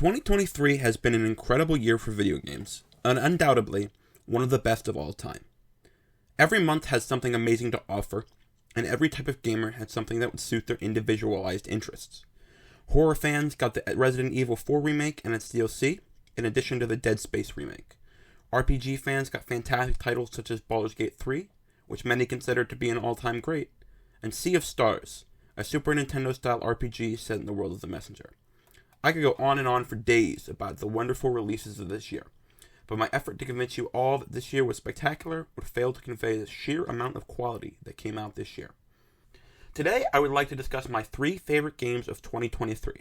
2023 has been an incredible year for video games, and undoubtedly one of the best of all time. Every month has something amazing to offer, and every type of gamer had something that would suit their individualized interests. Horror fans got the Resident Evil 4 remake and its DLC, in addition to the Dead Space remake. RPG fans got fantastic titles such as Baldur's Gate 3, which many consider to be an all-time great, and Sea of Stars, a Super Nintendo-style RPG set in the world of The Messenger. I could go on and on for days about the wonderful releases of this year, but my effort to convince you all that this year was spectacular would fail to convey the sheer amount of quality that came out this year. Today, I would like to discuss my 3 favorite games of 2023.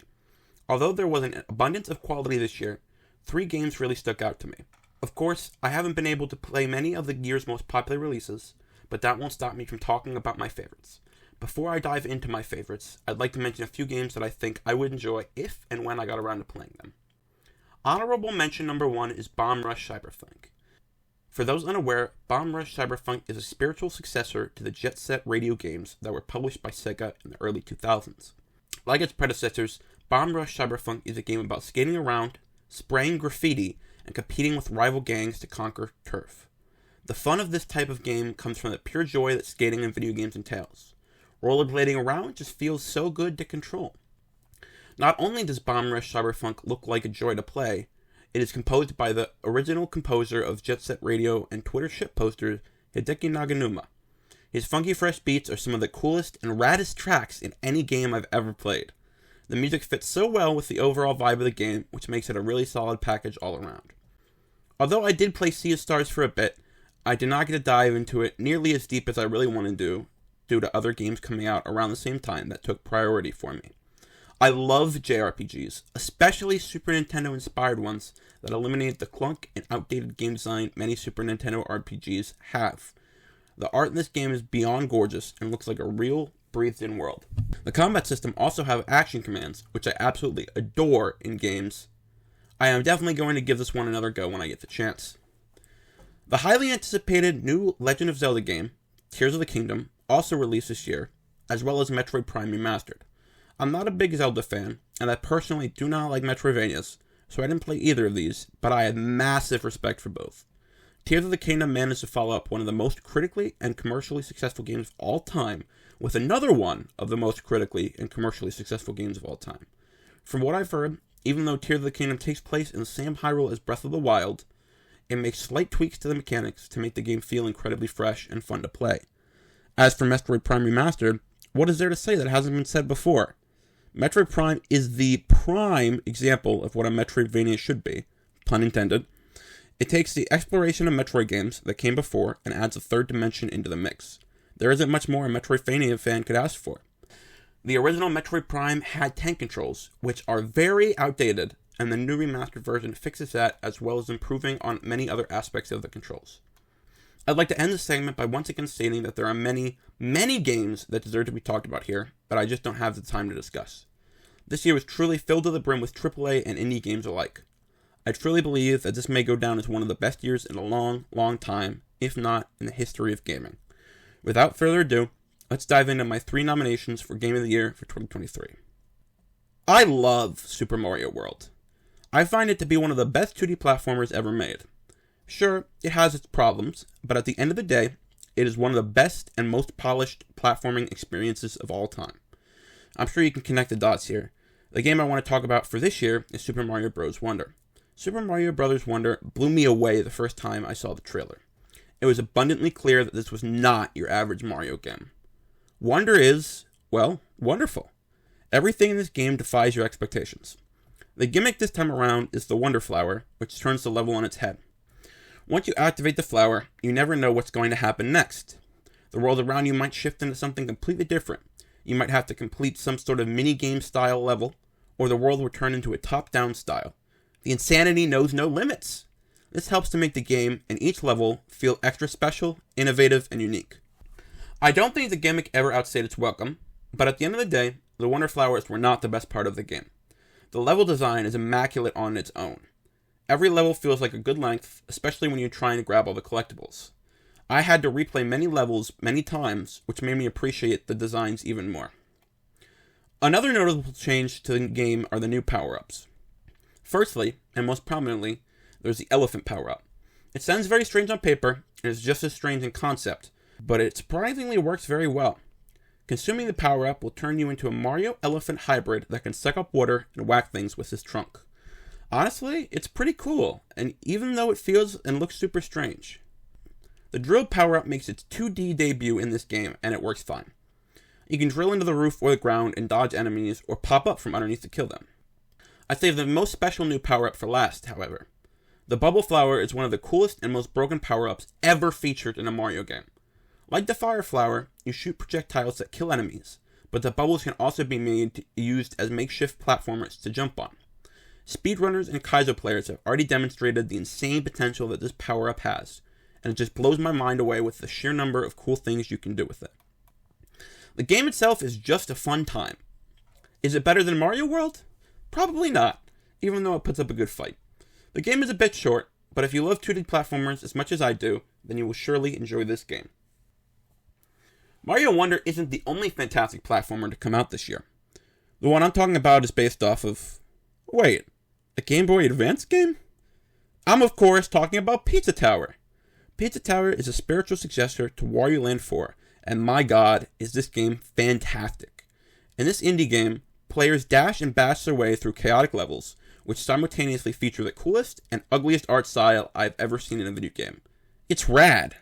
Although there was an abundance of quality this year, 3 games really stuck out to me. Of course, I haven't been able to play many of the year's most popular releases, but that won't stop me from talking about my favorites. Before I dive into my favorites, I'd like to mention a few games that I think I would enjoy if and when I got around to playing them. Honorable mention number 1 is Bomb Rush Cyberfunk. For those unaware, Bomb Rush Cyberfunk is a spiritual successor to the Jet Set radio games that were published by Sega in the early 2000s. Like its predecessors, Bomb Rush Cyberfunk is a game about skating around, spraying graffiti, and competing with rival gangs to conquer turf. The fun of this type of game comes from the pure joy that skating in video games entails. Rollerblading around just feels so good to control. Not only does Bomb Rush Cyberfunk look like a joy to play, it is composed by the original composer of Jet Set Radio and Twitter shitposter Hideki Naganuma. His funky fresh beats are some of the coolest and raddest tracks in any game I've ever played. The music fits so well with the overall vibe of the game, which makes it a really solid package all around. Although I did play Sea of Stars for a bit, I did not get to dive into it nearly as deep as I really want to do, due to other games coming out around the same time that took priority for me. I love JRPGs, especially Super Nintendo inspired ones that eliminate the clunk and outdated game design many Super Nintendo RPGs have. The art in this game is beyond gorgeous and looks like a real, breathed-in world. The combat system also have action commands, which I absolutely adore in games. I am definitely going to give this one another go when I get the chance. The highly anticipated new Legend of Zelda game, Tears of the Kingdom, also released this year, as well as Metroid Prime Remastered. I'm not a big Zelda fan, and I personally do not like Metroidvanias, so I didn't play either of these, but I had massive respect for both. Tears of the Kingdom managed to follow up one of the most critically and commercially successful games of all time with another one of the most critically and commercially successful games of all time. From what I've heard, even though Tears of the Kingdom takes place in the same Hyrule as Breath of the Wild, it makes slight tweaks to the mechanics to make the game feel incredibly fresh and fun to play. As for Metroid Prime Remastered, what is there to say that hasn't been said before? Metroid Prime is the prime example of what a Metroidvania should be, pun intended. It takes the exploration of Metroid games that came before and adds a third dimension into the mix. There isn't much more a Metroidvania fan could ask for. The original Metroid Prime had tank controls, which are very outdated, and the new remastered version fixes that as well as improving on many other aspects of the controls. I'd like to end this segment by once again stating that there are many, many games that deserve to be talked about here, but I just don't have the time to discuss. This year was truly filled to the brim with AAA and indie games alike. I truly believe that this may go down as one of the best years in a long, long time, if not in the history of gaming. Without further ado, let's dive into my 3 nominations for Game of the Year for 2023. I love Super Mario World. I find it to be one of the best 2D platformers ever made. Sure, it has its problems, but at the end of the day, it is one of the best and most polished platforming experiences of all time. I'm sure you can connect the dots here. The game I want to talk about for this year is Super Mario Bros. Wonder. Super Mario Bros. Wonder blew me away the first time I saw the trailer. It was abundantly clear that this was not your average Mario game. Wonder is, well, wonderful. Everything in this game defies your expectations. The gimmick this time around is the Wonder Flower, which turns the level on its head. Once you activate the flower, you never know what's going to happen next. The world around you might shift into something completely different. You might have to complete some sort of mini-game style level, or the world will turn into a top-down style. The insanity knows no limits. This helps to make the game and each level feel extra special, innovative, and unique. I don't think the gimmick ever outstayed its welcome, but at the end of the day, the Wonder Flowers were not the best part of the game. The level design is immaculate on its own. Every level feels like a good length, especially when you're trying to grab all the collectibles. I had to replay many levels many times, which made me appreciate the designs even more. Another notable change to the game are the new power-ups. Firstly, and most prominently, there's the elephant power-up. It sounds very strange on paper, and is just as strange in concept, but it surprisingly works very well. Consuming the power-up will turn you into a Mario elephant hybrid that can suck up water and whack things with his trunk. Honestly, it's pretty cool, and even though it feels and looks super strange. The drill power-up makes its 2D debut in this game, and it works fine. You can drill into the roof or the ground and dodge enemies, or pop up from underneath to kill them. I'd save the most special new power-up for last, however. The Bubble Flower is one of the coolest and most broken power-ups ever featured in a Mario game. Like the Fire Flower, you shoot projectiles that kill enemies, but the bubbles can also be used as makeshift platformers to jump on. Speedrunners and Kaizo players have already demonstrated the insane potential that this power-up has, and it just blows my mind away with the sheer number of cool things you can do with it. The game itself is just a fun time. Is it better than Mario World? Probably not, even though it puts up a good fight. The game is a bit short, but if you love 2D platformers as much as I do, then you will surely enjoy this game. Mario Wonder isn't the only fantastic platformer to come out this year. The one I'm talking about is based off of... Wait, a Game Boy Advance game? I'm of course talking about Pizza Tower. Pizza Tower is a spiritual successor to Wario Land 4, and my god, is this game fantastic. In this indie game, players dash and bash their way through chaotic levels, which simultaneously feature the coolest and ugliest art style I've ever seen in a video game. It's rad!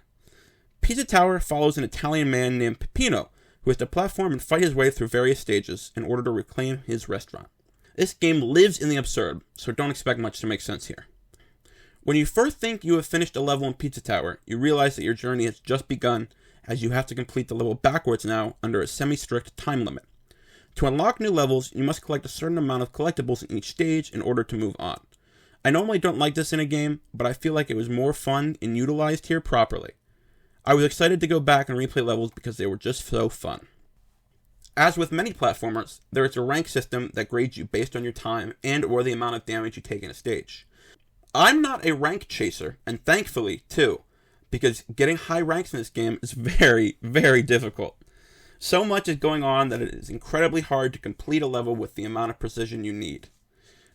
Pizza Tower follows an Italian man named Peppino, who has to platform and fight his way through various stages in order to reclaim his restaurant. This game lives in the absurd, so don't expect much to make sense here. When you first think you have finished a level in Pizza Tower, you realize that your journey has just begun, as you have to complete the level backwards now under a semi-strict time limit. To unlock new levels, you must collect a certain amount of collectibles in each stage in order to move on. I normally don't like this in a game, but I feel like it was more fun and utilized here properly. I was excited to go back and replay levels because they were just so fun. As with many platformers, there is a rank system that grades you based on your time and or the amount of damage you take in a stage. I'm not a rank chaser, and thankfully, too, because getting high ranks in this game is very, very difficult. So much is going on that it is incredibly hard to complete a level with the amount of precision you need.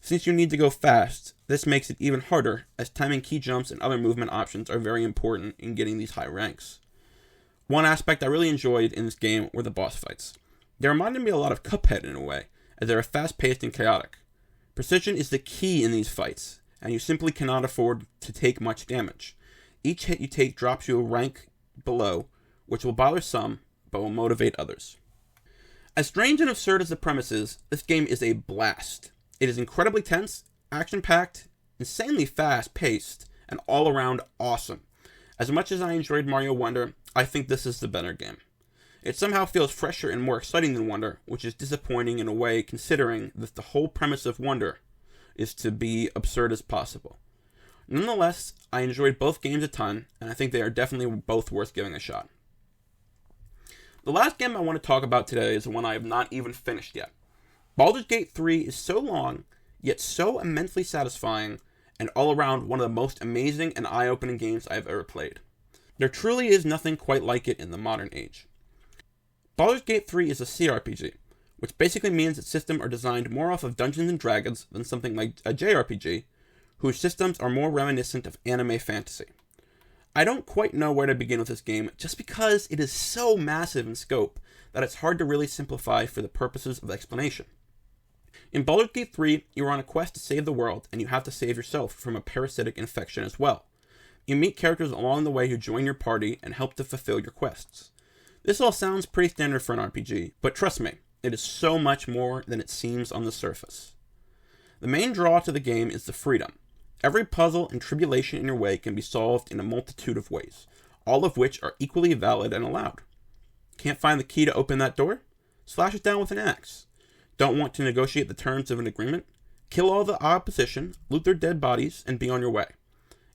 Since you need to go fast, this makes it even harder, as timing key jumps and other movement options are very important in getting these high ranks. One aspect I really enjoyed in this game were the boss fights. They reminded me a lot of Cuphead in a way, as they are fast-paced and chaotic. Precision is the key in these fights, and you simply cannot afford to take much damage. Each hit you take drops you a rank below, which will bother some, but will motivate others. As strange and absurd as the premise is, this game is a blast. It is incredibly tense, action-packed, insanely fast-paced, and all-around awesome. As much as I enjoyed Mario Wonder, I think this is the better game. It somehow feels fresher and more exciting than Wonder, which is disappointing in a way considering that the whole premise of Wonder is to be absurd as possible. Nonetheless, I enjoyed both games a ton, and I think they are definitely both worth giving a shot. The last game I want to talk about today is the one I have not even finished yet. Baldur's Gate 3 is so long, yet so immensely satisfying, and all around one of the most amazing and eye-opening games I have ever played. There truly is nothing quite like it in the modern age. Baldur's Gate 3 is a CRPG, which basically means its systems are designed more off of Dungeons & Dragons than something like a JRPG, whose systems are more reminiscent of anime fantasy. I don't quite know where to begin with this game, just because it is so massive in scope that it's hard to really simplify for the purposes of explanation. In Baldur's Gate 3, you are on a quest to save the world, and you have to save yourself from a parasitic infection as well. You meet characters along the way who join your party and help to fulfill your quests. This all sounds pretty standard for an RPG, but trust me, it is so much more than it seems on the surface. The main draw to the game is the freedom. Every puzzle and tribulation in your way can be solved in a multitude of ways, all of which are equally valid and allowed. Can't find the key to open that door? Slash it down with an axe. Don't want to negotiate the terms of an agreement? Kill all the opposition, loot their dead bodies, and be on your way.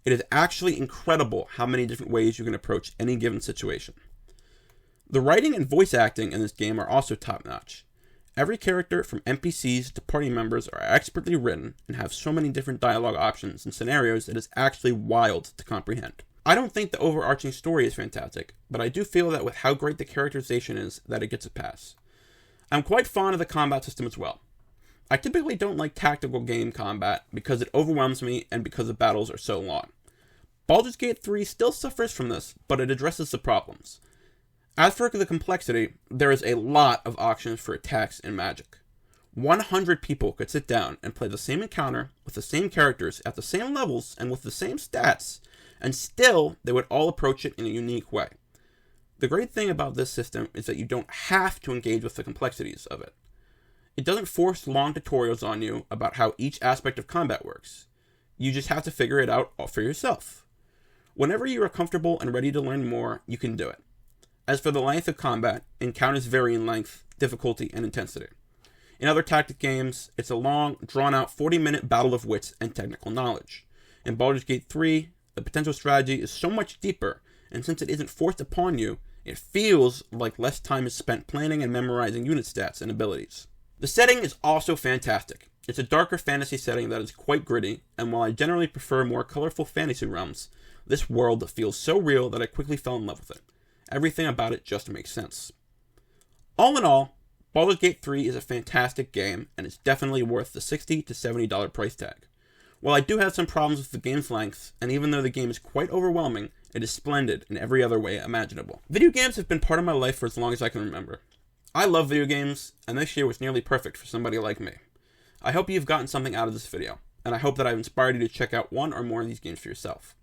It is actually incredible how many different ways you can approach any given situation. The writing and voice acting in this game are also top-notch. Every character, from NPCs to party members, are expertly written and have so many different dialogue options and scenarios that it's actually wild to comprehend. I don't think the overarching story is fantastic, but I do feel that with how great the characterization is, that it gets a pass. I'm quite fond of the combat system as well. I typically don't like tactical game combat because it overwhelms me and because the battles are so long. Baldur's Gate 3 still suffers from this, but it addresses the problems. As for the complexity, there is a lot of options for attacks and magic. 100 people could sit down and play the same encounter with the same characters at the same levels and with the same stats, and still they would all approach it in a unique way. The great thing about this system is that you don't have to engage with the complexities of it. It doesn't force long tutorials on you about how each aspect of combat works. You just have to figure it out all for yourself. Whenever you are comfortable and ready to learn more, you can do it. As for the length of combat, encounters vary in length, difficulty, and intensity. In other tactic games, it's a long, drawn-out 40-minute battle of wits and technical knowledge. In Baldur's Gate 3, the potential strategy is so much deeper, and since it isn't forced upon you, it feels like less time is spent planning and memorizing unit stats and abilities. The setting is also fantastic. It's a darker fantasy setting that is quite gritty, and while I generally prefer more colorful fantasy realms, this world feels so real that I quickly fell in love with it. Everything about it just makes sense. All in all, Baldur's Gate 3 is a fantastic game, and it's definitely worth the $60 to $70 price tag. While I do have some problems with the game's length, and even though the game is quite overwhelming, it is splendid in every other way imaginable. Video games have been part of my life for as long as I can remember. I love video games, and this year was nearly perfect for somebody like me. I hope you've gotten something out of this video, and I hope that I've inspired you to check out one or more of these games for yourself.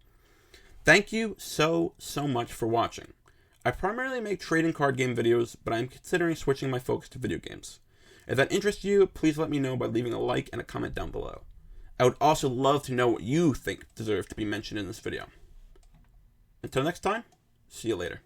Thank you so much for watching. I primarily make trading card game videos, but I'm considering switching my focus to video games. If that interests you, please let me know by leaving a like and a comment down below. I would also love to know what you think deserves to be mentioned in this video. Until next time, see you later.